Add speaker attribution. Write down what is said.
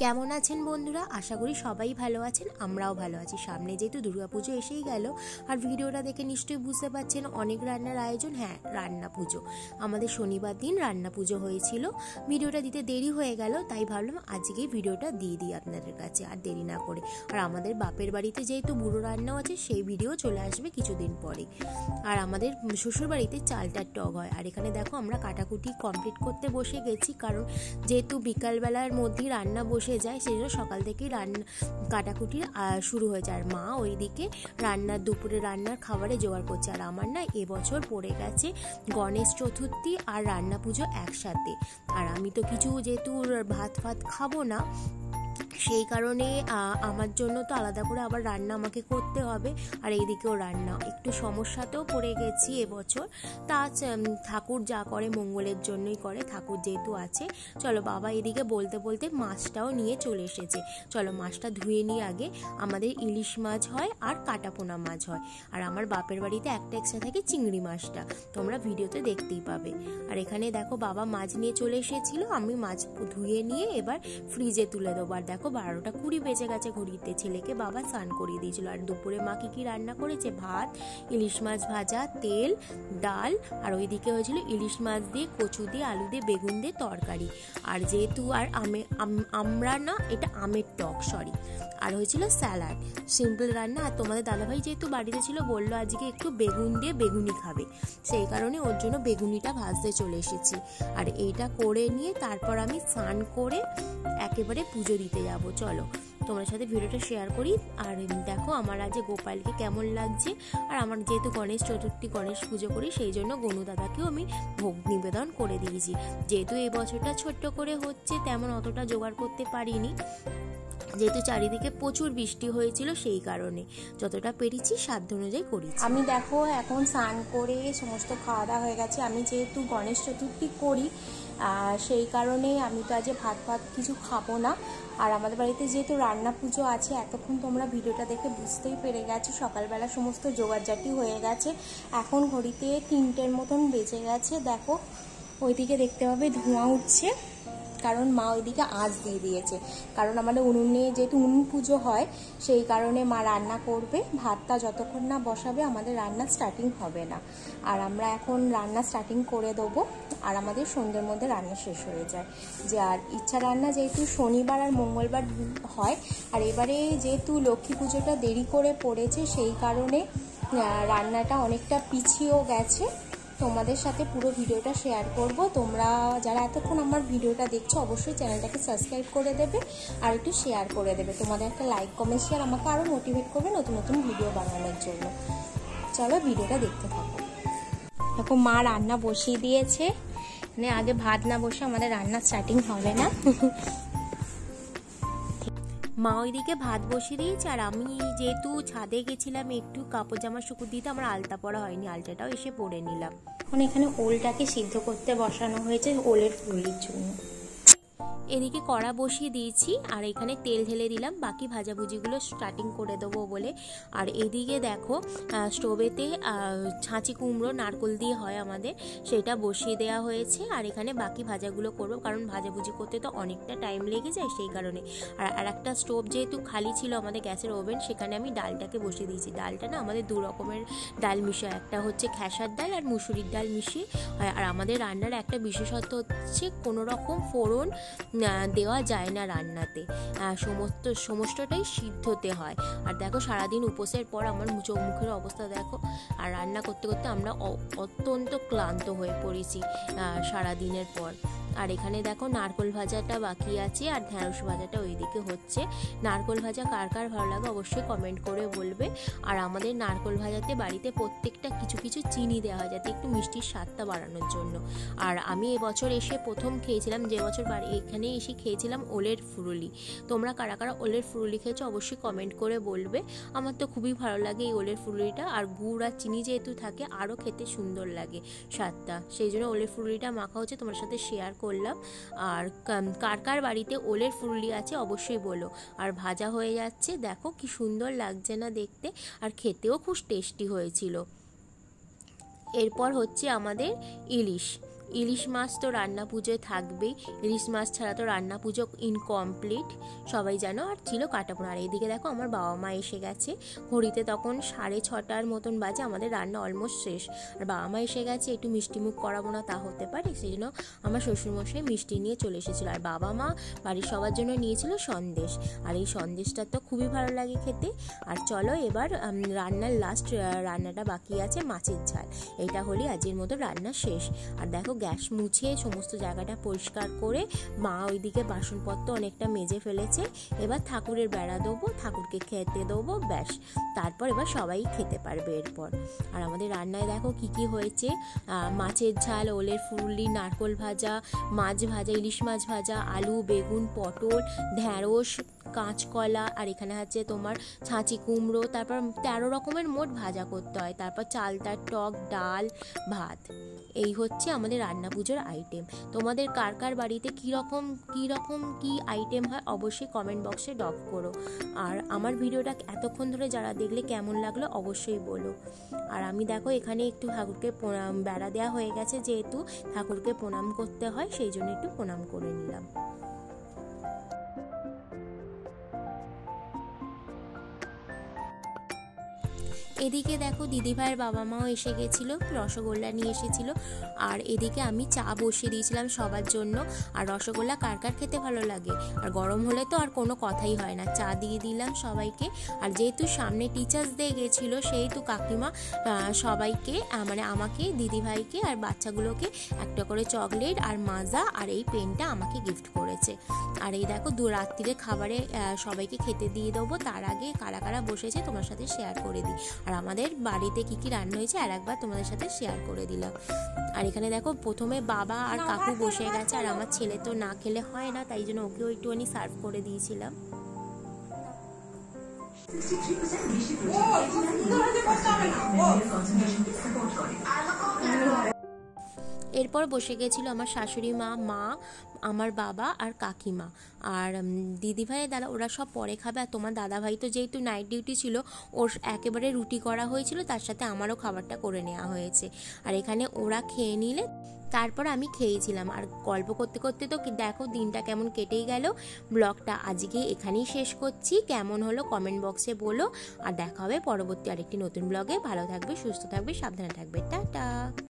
Speaker 1: কেমন আছেন বন্ধুরা? আশা করি সবাই ভালো আছেন, আমরাও ভালো আছি। সামনে যেহেতু দুর্গাপুজো এসেই গেল, আর ভিডিওটা দেখে নিশ্চয়ই বুঝতে পারছেন অনেক রান্নার আয়োজন। হ্যাঁ, রান্না পুজো আমাদের শনিবার দিন রান্না পুজো হয়েছিল। ভিডিওটা দিতে দেরি হয়ে গেল, তাই ভাবলাম আজকেই ভিডিওটা দিয়ে দিই আপনাদের কাছে আর দেরি না করে। আর আমাদের বাপের বাড়িতে যেহেতু বুড়ো রান্নাও আছে, সেই ভিডিও চলে আসবে কিছুদিন পরে। আর আমাদের শ্বশুর বাড়িতে চালটার টক হয়। আর এখানে দেখো আমরা কাটাকুটি কমপ্লিট করতে বসে গেছি, কারণ যেহেতু বিকালবেলার মধ্যেই রান্না বসে যায়, সেই জন্য সকাল থেকেই রান্না কাটাকুটি শুরু হয়ে যায়। আর মা ওইদিকে দুপুরে রান্নার খাবারে জোগাড় করছে। আর আমার না এবছর পড়ে গেছে গণেশ চতুর্থী আর রান্না পুজো একসাথে। আর আমি তো কিছু যেহেতু ভাত খাবো না, সেই কারণে আমার জন্য তো আলাদা করে আবার রান্না আমাকে করতে হবে। আর এইদিকেও রান্না, একটু সমস্যাতেও পড়ে গেছি এবছর। তা ঠাকুর যা করে মঙ্গলের জন্যই করে, ঠাকুর যেহেতু আছে। চলো, বাবা এদিকে বলতে বলতে মাছটাও নিয়ে চলে এসেছে। চলো মাছটা ধুয়ে নিয়ে আগে। আমাদের ইলিশ মাছ হয় আর কাটাপোনা মাছ হয়। আর আমার বাপের বাড়িতে একটা এক্সট্রা থাকে চিংড়ি মাছটা, তোমরা ভিডিওতে দেখতেই পাবে। আর এখানে দেখো বাবা মাছ নিয়ে চলে এসেছিল, আমি মাছ ধুয়ে নিয়ে এবার ফ্রিজে তুলে দেবো। আর দেখো 12:20 বেজে গেছে ঘড়িতে। ছেলেকে বাবা স্নান করিয়ে দিয়েছিল। আর দুপুরে মা কি রান্না করেছে? ভাত, ইলিশ মাছ ভাজা, তেল, ডাল, আর ওইদিকে হয়েছিল ইলিশ মাছ দিয়ে কচু দিয়ে আলু দিয়ে বেগুন দিয়ে তরকারি। আর যেহেতু আর আমরা না, এটা আমের টক, সরি। আর হয়েছিল স্যালাড, সিম্পল রান্না। আর তোমাদের দাদাভাই যেহেতু বাড়িতে ছিল, বললো আজকে একটু বেগুন দিয়ে বেগুনি খাবে, সেই কারণে ওর জন্য বেগুনিটা ভাজতে চলে এসেছি। আর এইটা করে নিয়ে তারপর আমি স্নান করে একেবারে পুজো দিতে যাব। চলো তোমার সাথে ভিডিওটা শেয়ার করি। আর দেখো আমার আজ গোপালকে কেমন লাগছে। আর আমার যেহেতু গণেশ চতুর্থী গণেশ পুজো করি, সেই জন্য গনু দাদাকেও আমি ভোগ নিবেদন করে দিয়েছি। যেহেতু এই বছরটা ছোট্ট করে হচ্ছে, তেমন অতটা জোগাড় করতে পারিনি, যেহেতু চারিদিকে প্রচুর বৃষ্টি হয়েছিল, সেই কারণে যতটা পেরেছি সাধ্য অনুযায়ী করেছি।
Speaker 2: আমি দেখো এখন স্নান করে সমস্ত খাওয়া দাওয়া হয়ে গেছে। আমি যেহেতু গণেশ চতুর্থী করি, সেই কারণে আমি তো আজ ভাত কিছু খাবো না। আর আমাদের বাড়িতে যেহেতু রান্না পুজো আছে, এতক্ষণ তোমরা ভিডিওটা দেখে বুঝতেই পেরে গেছো সকালবেলা সমস্ত জোগাড়জাটি হয়ে গেছে। এখন ঘড়িতে 3টের মতন বেজে গেছে। দেখো ওইদিকে দেখতে পাবে ধোঁয়া উঠছে, কারণ মা ওইদিকে আঁচ দিয়ে দিয়েছে। কারণ আমাদের উনুনে যেহেতু উনুন পুজো হয়, সেই কারণে মা রান্না করবে। ভাতটা যতক্ষণ না বসাবে আমাদের রান্না স্টার্টিং হবে না। আর আমরা এখন রান্না স্টার্টিং করে দেবো, আর আমাদের সন্ধ্যের মধ্যে রান্না শেষ হয়ে যায়। যে আর ইচ্ছা রান্না যেহেতু শনিবার আর মঙ্গলবার হয়, আর এবারে যেহেতু লক্ষ্মী পুজোটা দেরি করে পড়েছে, সেই কারণে রান্নাটা অনেকটা পিছিয়েও গেছে। তোমাদের সাথে পুরো ভিডিওটা শেয়ার করব। তোমরা যারা এতক্ষণ আমার ভিডিওটা দেখছো, অবশ্যই চ্যানেলটাকে সাবস্ক্রাইব করে দেবে আর একটু শেয়ার করে দেবে। তোমাদের একটা লাইক কমেন্ট শেয়ার আমাকে আরও মোটিভেট করবে নতুন নতুন ভিডিও বানানোর জন্য। চলো ভিডিওটা দেখতে থাকো। দেখো মা রান্না বসিয়ে দিয়েছে। মানে আগে ভাত না বসে আমাদের রান্না স্টার্টিং হবে না।
Speaker 1: মা ওইদিকে ভাত বসিয়ে দিয়েছে। আর আমি যেহেতু ছাদে গেছিলাম একটু কাপড় জামা শুকুর দিতে, আমার আলতা পরা হয়নি, আলতাটাও এসে পরে নিলাম।
Speaker 2: এখন এখানে ওলটাকে সিদ্ধ করতে বসানো হয়েছে ওলের ফুলির জন্য।
Speaker 1: এদিকে কড়া বসিয়ে দিয়েছি, আর এখানে তেল ঢেলে দিলাম বাকি ভাজাভুজিগুলো স্টার্টিং করে দেবো বলে। আর এদিকে দেখো স্টোভেতে ছাঁচি কুমড়ো নারকোল দিয়ে হয় আমাদের, সেটা বসিয়ে দেওয়া হয়েছে। আর এখানে বাকি ভাজাগুলো করবো, কারণ ভাজাভুজি করতে তো অনেকটা টাইম লেগে যায়, সেই কারণে। আর একটা স্টোভ যেহেতু খালি ছিল আমাদের গ্যাসের ওভেন, সেখানে আমি ডালটাকে বসিয়ে দিয়েছি। ডালটা না আমাদের 2 রকমের ডাল মিশিয়ে, একটা হচ্ছে খেসার ডাল আর মুসুরির ডাল মিশিয়ে। আর আমাদের রান্নার একটা বিশেষত্ব হচ্ছে কোনো রকম ফোড়ন দেওয়া যায় না রান্নাতে, সমস্তটাই সিদ্ধতে হয়। আর দেখো সারাদিন উপোসের পর আমার চোখ মুখের অবস্থা দেখো। আর রান্না করতে করতে আমরা অত্যন্ত ক্লান্ত হয়ে পড়েছি সারাদিনের পর। আর এখানে দেখো নারকোল ভাজাটা বাকি আছে, আর ঢ্যাঁড়স ভাজাটা ওইদিকে হচ্ছে। নারকোল ভাজা কার কার ভালো লাগে অবশ্যই কমেন্ট করে বলবে। আর আমাদের নারকোল ভাজাতে বাড়িতে প্রত্যেকটা কিছু কিছু চিনি দেওয়া হয়, যাতে একটু মিষ্টির স্বাদটা বাড়ানোর জন্য। আর আমি এবছর এসে প্রথম খেয়েছিলাম, যে বছর এখানে এসে খেয়েছিলাম ওলের ফুরুলি। তোমরা কারা কারা ওলের ফুরুলি খেয়েছো অবশ্যই কমেন্ট করে বলবে। আমার তো খুবই ভালো লাগে এই ওলের ফুরুলিটা। আর গুড় আর চিনি যেহেতু থাকে, আরও খেতে সুন্দর লাগে স্বাদটা, সেই জন্য ওলের ফুরুলিটা মাখা হচ্ছে, তোমার সাথে শেয়ার করলাম। আর কার কার বাড়িতে ওলের ফুরুলি আছে অবশ্যই বলো। আর ভাজা হয়ে যাচ্ছে, দেখো কি সুন্দর লাগছে না দেখতে, আর খেতেও খুব টেস্টি হয়েছিল। এরপর হচ্ছে আমাদের ইলিশ। ইলিশ মাছ তো রান্না পুজোয় থাকবেই, ইলিশ মাছ ছাড়া তো রান্না পুজো ইনকমপ্লিট সবাই জানো। আর ছিল কাটাপোনা। আর এইদিকে দেখো আমার বাবা মা এসে গেছে, ঘড়িতে তখন 6:30 মতন বাজে, আমাদের রান্না অলমোস্ট শেষ। আর বাবা মা এসে গেছে, একটু মিষ্টিমুখ করাবো না তা হতে পারে, সেই জন্য আমার শ্বশুরমশাই মিষ্টি নিয়ে চলে এসেছিলো। আর বাবা মা বাড়ির সবার জন্য নিয়েছিল সন্দেশ, আর এই সন্দেশটা তো খুবই ভালো লাগে খেতে। আর চলো এবার রান্নার লাস্ট রান্নাটা বাকি আছে, মাছের ঝাল। এটা হলে আজকের মতো রান্না শেষ। আর দেখো গ্যাস মুছে সমস্ত জায়গাটা পরিষ্কার করে মা ওইদিকে বাসনপত্র অনেকটা মেজে ফেলেছে। এবার ঠাকুরের বেড়া দেবো, ঠাকুরকে খেতে দেবো, ব্যাস। তারপর এবার সবাই খেতে পারবে এরপর। আর আমাদের রান্নায় দেখো কি কি হয়েছে, মাছের ঝাল, ওলের ফুললি, নারকোল ভাজা, মাছ ভাজা, ইলিশ মাছ ভাজা, আলু, বেগুন, পটল, ঢ্যাঁড়স, কাঁচকলা, আর এখানে আছে তোমার ছাঁচি কুমড়ো। তারপর 13 রকমের মোট ভাজা করতে হয়। তারপর চালতার টক, ডাল, ভাত। এই হচ্ছে আমাদের রান্না পুজোর আইটেম। তোমাদের কার কার বাড়িতে কীরকম কি আইটেম হয় অবশ্যই কমেন্ট বক্সে ড্রপ করো। আর আমার ভিডিওটা এতক্ষণ ধরে যারা দেখলে কেমন লাগলো অবশ্যই বলো। আর আমি দেখো এখানে একটু ঠাকুরকে বেড়া দেওয়া হয়ে গেছে, যেহেতু ঠাকুরকে প্রণাম করতে হয় সেই জন্য একটু প্রণাম করে নিলাম। এদিকে দেখো দিদিভাইয়ের বাবা মাও এসে গেছিলো, রসগোল্লা নিয়ে এসেছিল। আর এদিকে আমি চা বসিয়ে দিয়েছিলাম সবার জন্য। আর রসগোল্লা কার কার খেতে ভালো লাগে, আর গরম হলে তো আর কোনো কথাই হয় না। চা দিয়ে দিলাম সবাইকে। আর যেহেতু সামনে টিচার্স ডে গেছিলো, সেহেতু কাকিমা সবাইকে মানে আমাকে, দিদিভাইকে আর বাচ্চাগুলোকে একটা করে চকলেট আর মাজা আর এই পেনটা আমাকে গিফট করেছে। আর এই দেখো রাত্রিরে খাবারে সবাইকে খেতে দিয়ে দেবো, তার আগে কারা কারা বসেছে তোমার সাথে শেয়ার করে দিই। আর আমাদের বাড়িতে কি কি রান্না হয়েছে আর একবার তোমাদের সাথে শেয়ার করে দিলাম। আর এখানে দেখো প্রথমে বাবা আর কাকু বসে গেছে, আর আমার ছেলে তো না খেলে হয় না, তাই জন্য ওকেও একটুখানি সার্ভ করে দিয়েছিলাম। এরপর বসে গেছিল আমার শাশুড়ি মা, আমার বাবা আর কাকিমা। আর দিদিভাই দাদা ওরা সব পরে খাবে। আর তোমার দাদাভাই তো যেহেতু নাইট ডিউটি ছিল, ওর একেবারে রুটি করা হয়েছিল, তার সাথে আমারও খাবারটা করে নেওয়া হয়েছে। আর এখানে ওরা খেয়ে নিলে তারপর আমি খেয়েছিলাম। আর গল্প করতে করতে তো দেখো দিনটা কেমন কেটেই গেল। ব্লগটা আজকে এখানেই শেষ করছি। কেমন হলো কমেন্ট বক্সে বলো। আর দেখা হবে পরবর্তী আরেকটি নতুন ব্লগে। ভালো থাকবে, সুস্থ থাকবে, সাবধানে থাকবে। টাটা।